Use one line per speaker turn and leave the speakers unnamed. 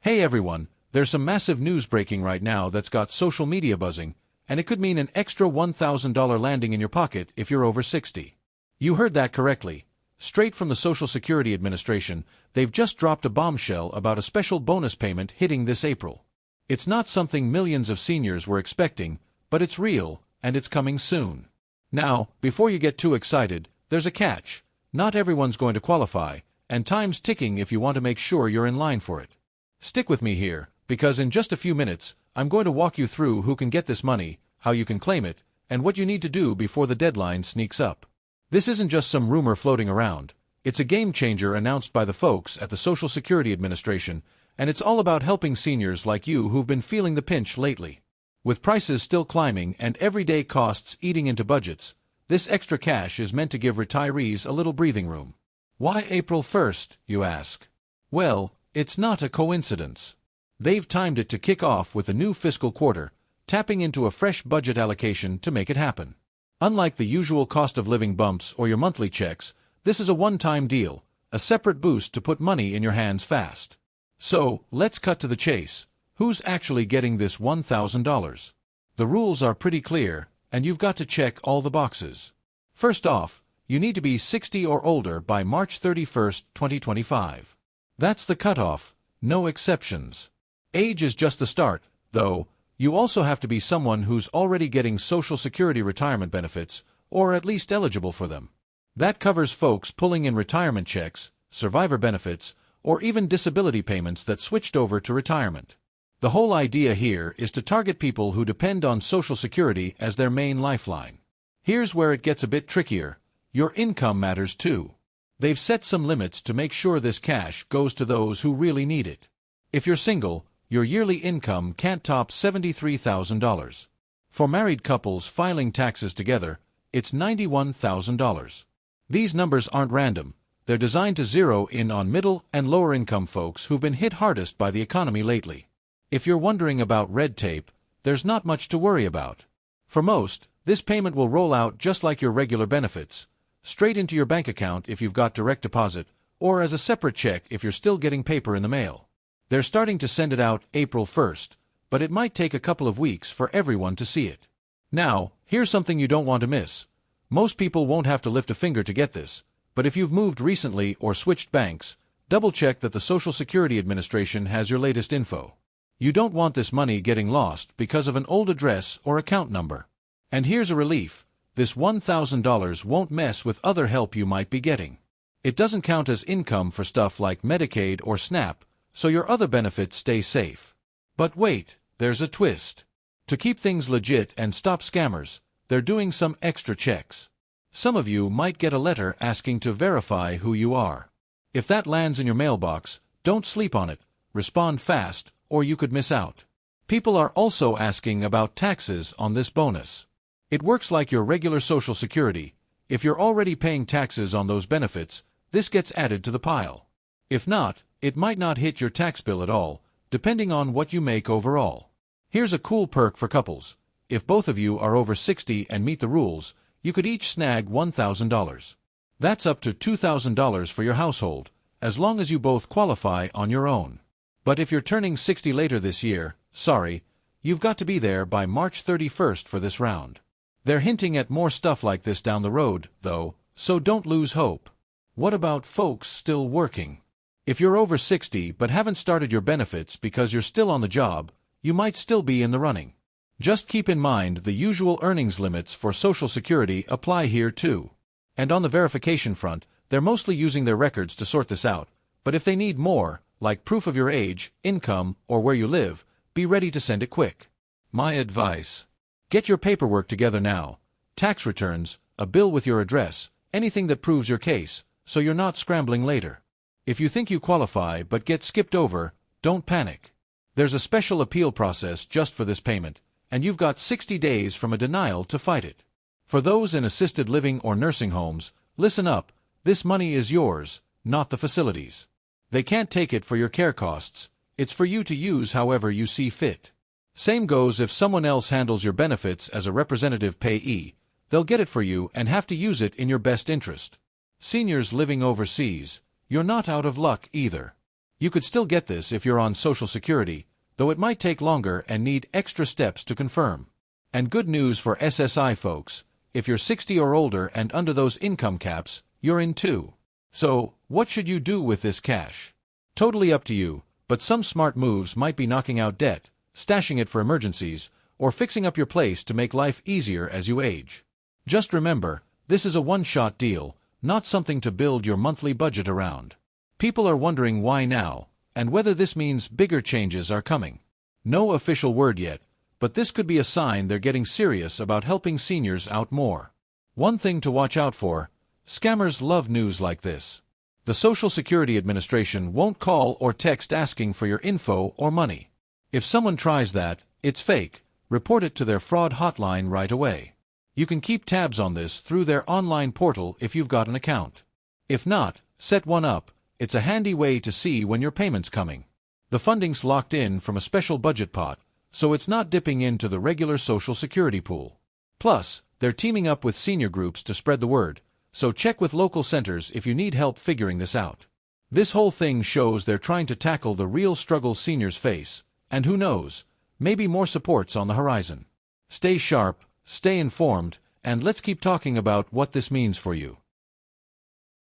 Hey everyone, there's some massive news breaking right now that's got social media buzzing, and it could mean an extra $1,000 landing in your pocket if you're over 60. You heard that correctly. Straight from the Social Security Administration, they've just dropped a bombshell about a special bonus payment hitting this April. It's not something millions of seniors were expecting, but it's real, and it's coming soon. Now, before you get too excited, there's a catch. Not everyone's going to qualify, and time's ticking if you want to make sure you're in line for it. Stick with me here, because in just a few minutes, I'm going to walk you through who can get this money, how you can claim it, and what you need to do before the deadline sneaks up. This isn't just some rumor floating around. It's a game changer announced by the folks at the Social Security Administration, and it's all about helping seniors like you who've been feeling the pinch lately. With prices still climbing and everyday costs eating into budgets, this extra cash is meant to give retirees a little breathing room. Why April 1st, you ask? Well, it's not a coincidence. They've timed it to kick off with a new fiscal quarter, tapping into a fresh budget allocation to make it happen. Unlike the usual cost of living bumps or your monthly checks, this is a one-time deal, a separate boost to put money in your hands fast. So, let's cut to the chase. Who's actually getting this $1,000? The rules are pretty clear, and you've got to check all the boxes. First off, you need to be 60 or older by March 31st, 2025. That's the cutoff, no exceptions. Age is just the start, though. You also have to be someone who's already getting Social Security retirement benefits, or at least eligible for them. That covers folks pulling in retirement checks, survivor benefits, or even disability payments that switched over to retirement. The whole idea here is to target people who depend on Social Security as their main lifeline. Here's where it gets a bit trickier. Your income matters too. They've set some limits to make sure this cash goes to those who really need it. If you're single, your yearly income can't top $73,000. For married couples filing taxes together, it's $91,000. These numbers aren't random. They're designed to zero in on middle and lower income folks who've been hit hardest by the economy lately. If you're wondering about red tape, there's not much to worry about. For most, this payment will roll out just like your regular benefits, straight into your bank account if you've got direct deposit, or as a separate check if you're still getting paper in the mail. They're starting to send it out April 1st, but it might take a couple of weeks for everyone to see it. Now, here's something you don't want to miss. Most people won't have to lift a finger to get this, but if you've moved recently or switched banks, double-check that the Social Security Administration has your latest info. You don't want this money getting lost because of an old address or account number. And here's a relief. This $1,000 won't mess with other help you might be getting. It doesn't count as income for stuff like Medicaid or SNAP, so your other benefits stay safe. But wait, there's a twist. To keep things legit and stop scammers, they're doing some extra checks. Some of you might get a letter asking to verify who you are. If that lands in your mailbox, don't sleep on it, respond fast, or you could miss out. People are also asking about taxes on this bonus. It works like your regular Social Security. If you're already paying taxes on those benefits, this gets added to the pile. If not, it might not hit your tax bill at all, depending on what you make overall. Here's a cool perk for couples. If both of you are over 60 and meet the rules, you could each snag $1,000. That's up to $2,000 for your household, as long as you both qualify on your own. But if you're turning 60 later this year, sorry, you've got to be there by March 31st for this round. They're hinting at more stuff like this down the road, though, so don't lose hope. What about folks still working? If you're over 60 but haven't started your benefits because you're still on the job, you might still be in the running. Just keep in mind the usual earnings limits for Social Security apply here too. And on the verification front, they're mostly using their records to sort this out, but if they need more, like proof of your age, income, or where you live, be ready to send it quick. My advice: get your paperwork together now. Tax returns, a bill with your address, anything that proves your case, so you're not scrambling later. If you think you qualify but get skipped over, don't panic. There's a special appeal process just for this payment, and you've got 60 days from a denial to fight it. For those in assisted living or nursing homes, listen up, this money is yours, not the facilities. They can't take it for your care costs, it's for you to use however you see fit. Same goes if someone else handles your benefits as a representative payee, they'll get it for you and have to use it in your best interest. Seniors living overseas, you're not out of luck either. You could still get this if you're on Social Security, though it might take longer and need extra steps to confirm. And good news for SSI folks, if you're 60 or older and under those income caps, you're in too. So, what should you do with this cash? Totally up to you, but some smart moves might be knocking out debt, stashing it for emergencies, or fixing up your place to make life easier as you age. Just remember, this is a one-shot deal, not something to build your monthly budget around. People are wondering why now, and whether this means bigger changes are coming. No official word yet, but this could be a sign they're getting serious about helping seniors out more. One thing to watch out for: scammers love news like this. The Social Security Administration won't call or text asking for your info or money. If someone tries that, it's fake. Report it to their fraud hotline right away. You can keep tabs on this through their online portal if you've got an account. If not, set one up. It's a handy way to see when your payment's coming. The funding's locked in from a special budget pot, so it's not dipping into the regular Social Security pool. Plus, they're teaming up with senior groups to spread the word, so check with local centers if you need help figuring this out. This whole thing shows they're trying to tackle the real struggles seniors face, and who knows, maybe more support's on the horizon. Stay sharp, stay informed, and let's keep talking about what this means for you.